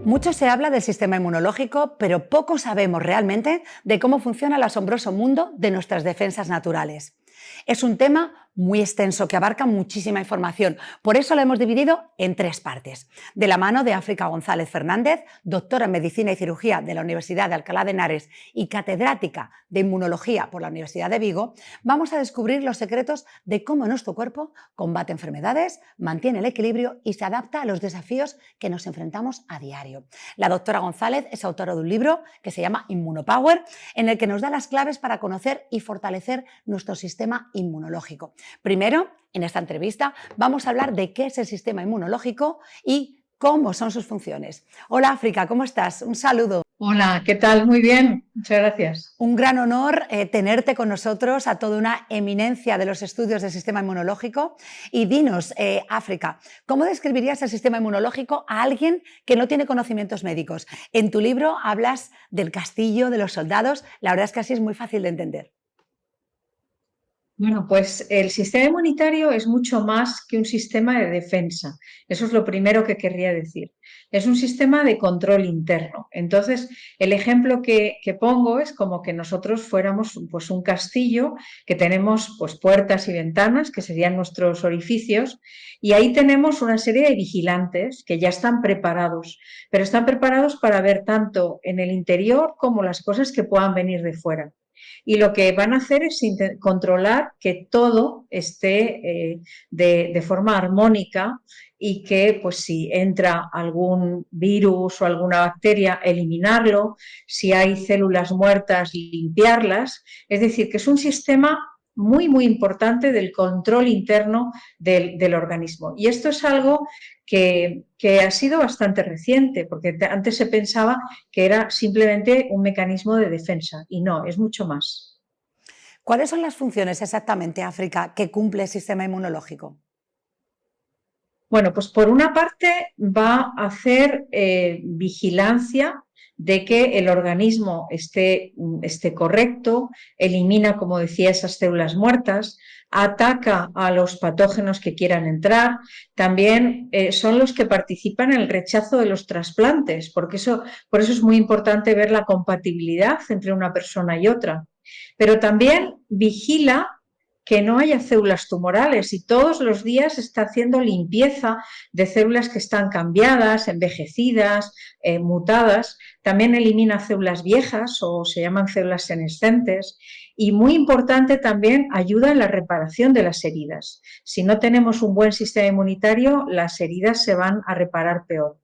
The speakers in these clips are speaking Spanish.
Mucho se habla del sistema inmunológico, pero poco sabemos realmente de cómo funciona el asombroso mundo de nuestras defensas naturales. Es un tema muy extenso que abarca muchísima información, por eso lo hemos dividido en 3 partes. De la mano de África González Fernández, doctora en Medicina y Cirugía de la Universidad de Alcalá de Henares y catedrática de Inmunología por la Universidad de Vigo, vamos a descubrir los secretos de cómo nuestro cuerpo combate enfermedades, mantiene el equilibrio y se adapta a los desafíos que nos enfrentamos a diario. La doctora González es autora de un libro que se llama Immunopower, en el que nos da las claves para conocer y fortalecer nuestro sistema inmunológico. Primero, en esta entrevista, vamos a hablar de qué es el sistema inmunológico y cómo son sus funciones. Hola África, ¿cómo estás? Un saludo. Hola, ¿qué tal? Muy bien, muchas gracias. Un gran honor tenerte con nosotros, a toda una eminencia de los estudios del sistema inmunológico. Y dinos, África, ¿cómo describirías el sistema inmunológico a alguien que no tiene conocimientos médicos? En tu libro hablas del castillo, de los soldados, la verdad es que así es muy fácil de entender. Bueno, pues el sistema inmunitario es mucho más que un sistema de defensa. Eso es lo primero que querría decir. Es un sistema de control interno. Entonces, el ejemplo que pongo es como que nosotros fuéramos pues, un castillo que tenemos pues, puertas y ventanas, que serían nuestros orificios, y ahí tenemos una serie de vigilantes que ya están preparados, pero están preparados para ver tanto en el interior como las cosas que puedan venir de fuera. Y lo que van a hacer es controlar que todo esté de forma armónica y que, pues, si entra algún virus o alguna bacteria, eliminarlo, si hay células muertas, limpiarlas. Es decir, que es un sistema muy, muy importante del control interno del organismo. Y esto es algo que ha sido bastante reciente, porque antes se pensaba que era simplemente un mecanismo de defensa, y no, es mucho más. ¿Cuáles son las funciones exactamente, África, que cumple el sistema inmunológico? Bueno, pues por una parte va a hacer vigilancia de que el organismo esté correcto, elimina, como decía, esas células muertas, ataca a los patógenos que quieran entrar. También son los que participan en el rechazo de los trasplantes, por eso es muy importante ver la compatibilidad entre una persona y otra. Pero también vigila que no haya células tumorales y todos los días está haciendo limpieza de células que están cambiadas, envejecidas, mutadas. También elimina células viejas o se llaman células senescentes. Y muy importante también, ayuda en la reparación de las heridas. Si no tenemos un buen sistema inmunitario, las heridas se van a reparar peor.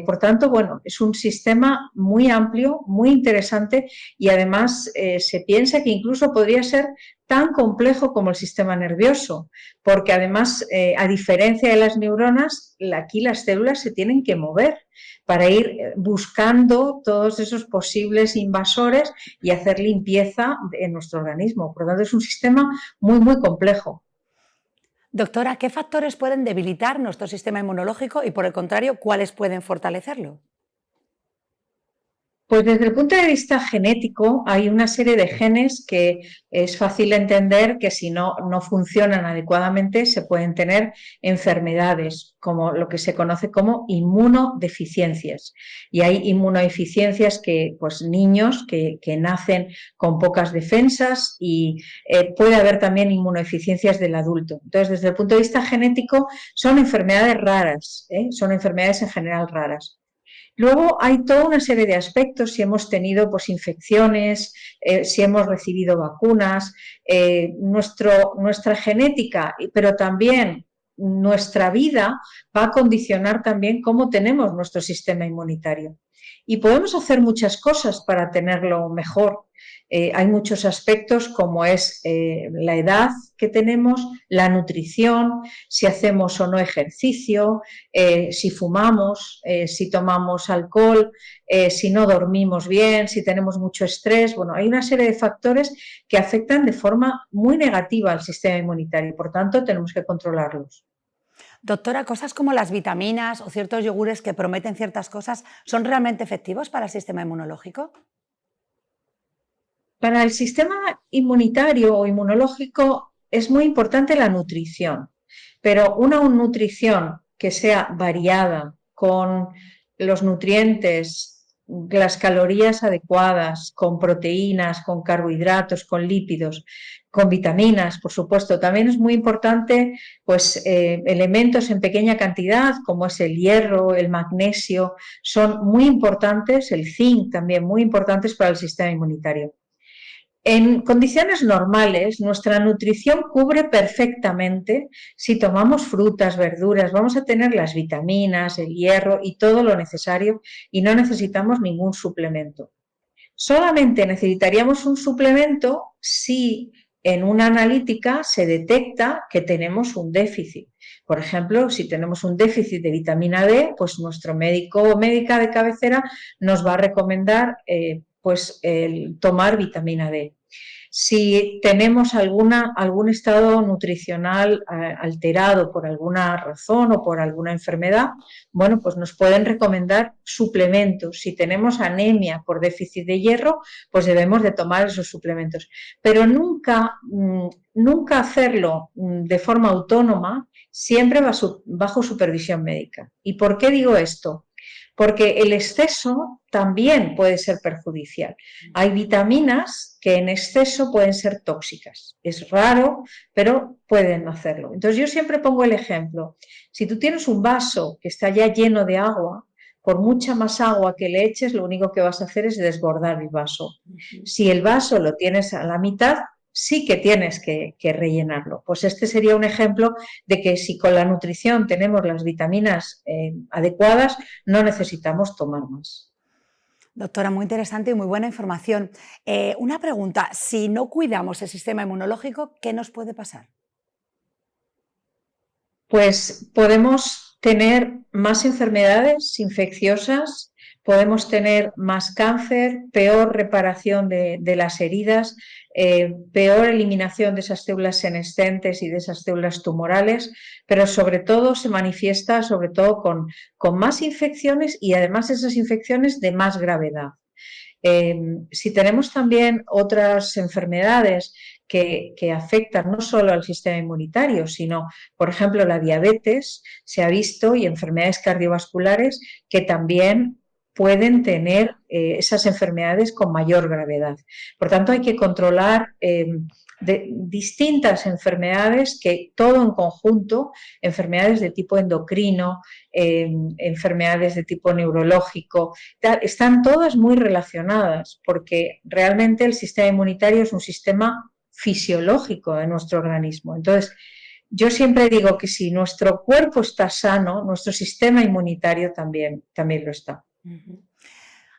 Por tanto, bueno, es un sistema muy amplio, muy interesante y además se piensa que incluso podría ser tan complejo como el sistema nervioso, porque además, a diferencia de las neuronas, aquí las células se tienen que mover para ir buscando todos esos posibles invasores y hacer limpieza en nuestro organismo. Por lo tanto, es un sistema muy, muy complejo. Doctora, ¿qué factores pueden debilitar nuestro sistema inmunológico y, por el contrario, cuáles pueden fortalecerlo? Pues desde el punto de vista genético hay una serie de genes que es fácil entender que si no funcionan adecuadamente se pueden tener enfermedades, como lo que se conoce como inmunodeficiencias. Y hay inmunodeficiencias que, pues, niños que nacen con pocas defensas y puede haber también inmunodeficiencias del adulto. Entonces, desde el punto de vista genético son enfermedades raras, son enfermedades en general raras. Luego hay toda una serie de aspectos, si hemos tenido pues, infecciones, si hemos recibido vacunas, nuestra genética, pero también nuestra vida va a condicionar también cómo tenemos nuestro sistema inmunitario. Y podemos hacer muchas cosas para tenerlo mejor. Hay muchos aspectos como es la edad que tenemos, la nutrición, si hacemos o no ejercicio, si fumamos, si tomamos alcohol, si no dormimos bien, si tenemos mucho estrés. Bueno, hay una serie de factores que afectan de forma muy negativa al sistema inmunitario y por tanto tenemos que controlarlos. Doctora, ¿cosas como las vitaminas o ciertos yogures que prometen ciertas cosas son realmente efectivos para el sistema inmunológico? Para el sistema inmunitario o inmunológico es muy importante la nutrición, pero una nutrición que sea variada, con los nutrientes, las calorías adecuadas, con proteínas, con carbohidratos, con lípidos, con vitaminas, por supuesto. También es muy importante, pues, elementos en pequeña cantidad, como es el hierro, el magnesio, son muy importantes, el zinc también, muy importantes para el sistema inmunitario. En condiciones normales, nuestra nutrición cubre perfectamente si tomamos frutas, verduras, vamos a tener las vitaminas, el hierro y todo lo necesario y no necesitamos ningún suplemento. Solamente necesitaríamos un suplemento si en una analítica se detecta que tenemos un déficit. Por ejemplo, si tenemos un déficit de vitamina D, pues nuestro médico o médica de cabecera nos va a recomendar pues el tomar vitamina D. Si tenemos algún estado nutricional alterado por alguna razón o por alguna enfermedad, bueno, pues nos pueden recomendar suplementos. Si tenemos anemia por déficit de hierro, pues debemos de tomar esos suplementos. Pero nunca hacerlo de forma autónoma, siempre bajo supervisión médica. ¿Y por qué digo esto? Porque el exceso también puede ser perjudicial. Hay vitaminas que en exceso pueden ser tóxicas. Es raro, pero pueden hacerlo. Entonces yo siempre pongo el ejemplo. Si tú tienes un vaso que está ya lleno de agua, por mucha más agua que le eches, lo único que vas a hacer es desbordar el vaso. Si el vaso lo tienes a la mitad, sí que tienes que rellenarlo. Pues este sería un ejemplo de que si con la nutrición tenemos las vitaminas adecuadas, no necesitamos tomar más. Doctora, muy interesante y muy buena información. Una pregunta, si no cuidamos el sistema inmunológico, ¿qué nos puede pasar? Pues podemos tener más enfermedades infecciosas, podemos tener más cáncer, peor reparación de las heridas, peor eliminación de esas células senescentes y de esas células tumorales, pero sobre todo se manifiesta con más infecciones y además esas infecciones de más gravedad. Si tenemos también otras enfermedades que afectan no solo al sistema inmunitario, sino, por ejemplo, la diabetes, se ha visto, y enfermedades cardiovasculares que también pueden tener esas enfermedades con mayor gravedad. Por tanto, hay que controlar de distintas enfermedades que todo en conjunto, enfermedades de tipo endocrino, enfermedades de tipo neurológico, están todas muy relacionadas porque realmente el sistema inmunitario es un sistema fisiológico de nuestro organismo. Entonces, yo siempre digo que si nuestro cuerpo está sano, nuestro sistema inmunitario también lo está.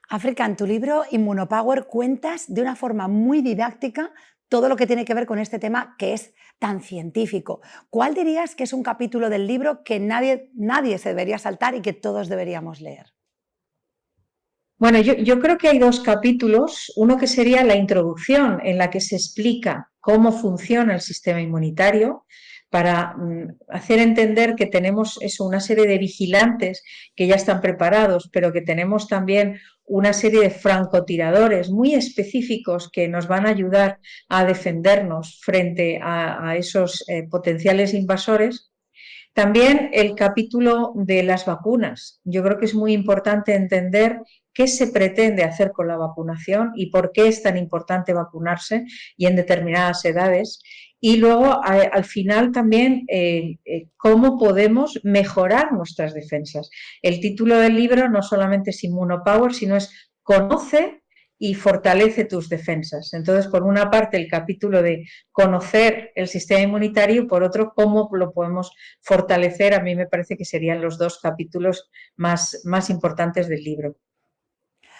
África, en tu libro Immunopower cuentas de una forma muy didáctica todo lo que tiene que ver con este tema que es tan científico. ¿Cuál dirías que es un capítulo del libro que nadie se debería saltar y que todos deberíamos leer? Bueno, yo creo que hay dos capítulos. Uno que sería la introducción, en la que se explica cómo funciona el sistema inmunitario, para hacer entender que tenemos una serie de vigilantes que ya están preparados, pero que tenemos también una serie de francotiradores muy específicos que nos van a ayudar a defendernos frente a esos potenciales invasores. También el capítulo de las vacunas. Yo creo que es muy importante entender qué se pretende hacer con la vacunación y por qué es tan importante vacunarse y en determinadas edades. Y luego, al final, también cómo podemos mejorar nuestras defensas. El título del libro no solamente es Immunopower, sino es Conoce y fortalece tus defensas. Entonces, por una parte, el capítulo de conocer el sistema inmunitario y por otro, cómo lo podemos fortalecer. A mí me parece que serían los dos capítulos más importantes del libro.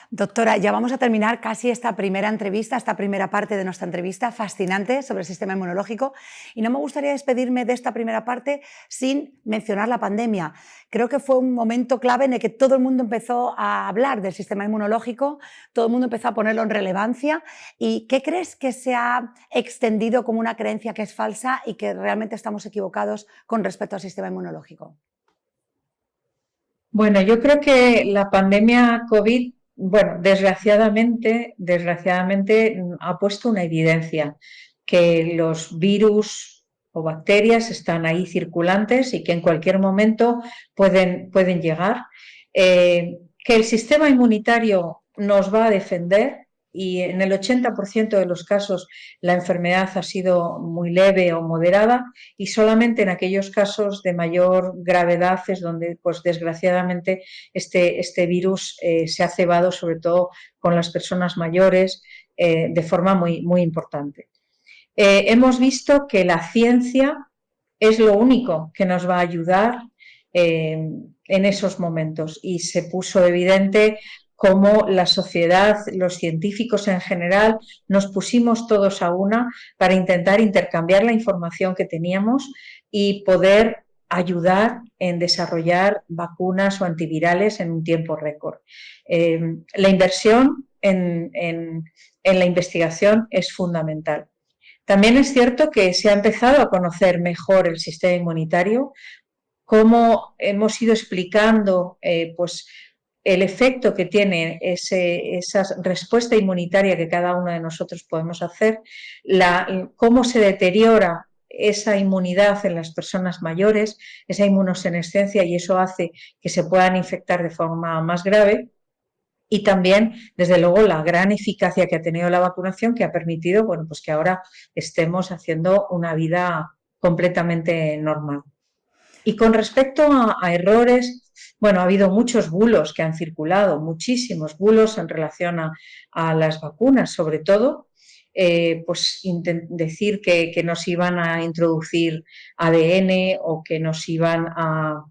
Doctora, ya vamos a terminar casi esta primera entrevista, esta primera parte de nuestra entrevista fascinante sobre el sistema inmunológico, y no me gustaría despedirme de esta primera parte sin mencionar la pandemia. Creo que fue un momento clave en el que todo el mundo empezó a hablar del sistema inmunológico, todo el mundo empezó a ponerlo en relevancia. ¿Y qué crees que se ha extendido como una creencia que es falsa y que realmente estamos equivocados con respecto al sistema inmunológico? Bueno, yo creo que la pandemia COVID, bueno, desgraciadamente ha puesto una evidencia que los virus o bacterias están ahí circulantes y que en cualquier momento pueden llegar. que el sistema inmunitario nos va a defender y en el 80% de los casos la enfermedad ha sido muy leve o moderada y solamente en aquellos casos de mayor gravedad es donde, pues desgraciadamente, este virus se ha cebado, sobre todo con las personas mayores, de forma muy, muy importante. Hemos visto que la ciencia es lo único que nos va a ayudar en esos momentos y se puso evidente cómo la sociedad, los científicos en general, nos pusimos todos a una para intentar intercambiar la información que teníamos y poder ayudar en desarrollar vacunas o antivirales en un tiempo récord. La inversión en la investigación es fundamental. También es cierto que se ha empezado a conocer mejor el sistema inmunitario, cómo hemos ido explicando pues, el efecto que tiene esa respuesta inmunitaria que cada uno de nosotros podemos hacer, cómo se deteriora esa inmunidad en las personas mayores, esa inmunosenescencia, y eso hace que se puedan infectar de forma más grave. Y también, desde luego, la gran eficacia que ha tenido la vacunación, que ha permitido, bueno, pues que ahora estemos haciendo una vida completamente normal. Y con respecto a errores, bueno, ha habido muchos bulos que han circulado, muchísimos bulos en relación a las vacunas, sobre todo, pues decir que nos iban a introducir ADN o que nos iban a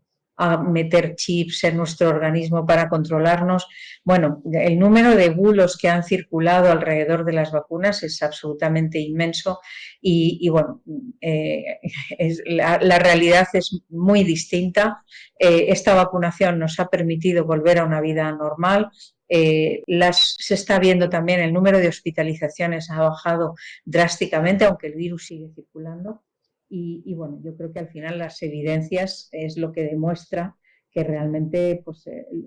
meter chips en nuestro organismo para controlarnos. Bueno, el número de bulos que han circulado alrededor de las vacunas es absolutamente inmenso y bueno, la realidad es muy distinta. Esta vacunación nos ha permitido volver a una vida normal. Se está viendo también el número de hospitalizaciones ha bajado drásticamente, aunque el virus sigue circulando. Y bueno, yo creo que al final las evidencias es lo que demuestra que realmente pues,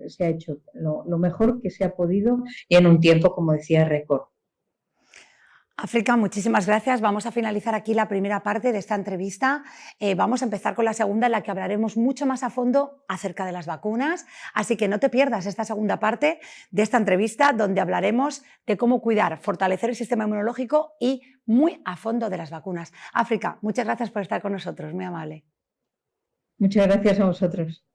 se ha hecho lo mejor que se ha podido y en un tiempo, como decía, récord. África, muchísimas gracias. Vamos a finalizar aquí la primera parte de esta entrevista. Vamos a empezar con la segunda, en la que hablaremos mucho más a fondo acerca de las vacunas. Así que no te pierdas esta segunda parte de esta entrevista, donde hablaremos de cómo cuidar, fortalecer el sistema inmunológico y muy a fondo de las vacunas. África, muchas gracias por estar con nosotros, muy amable. Muchas gracias a vosotros.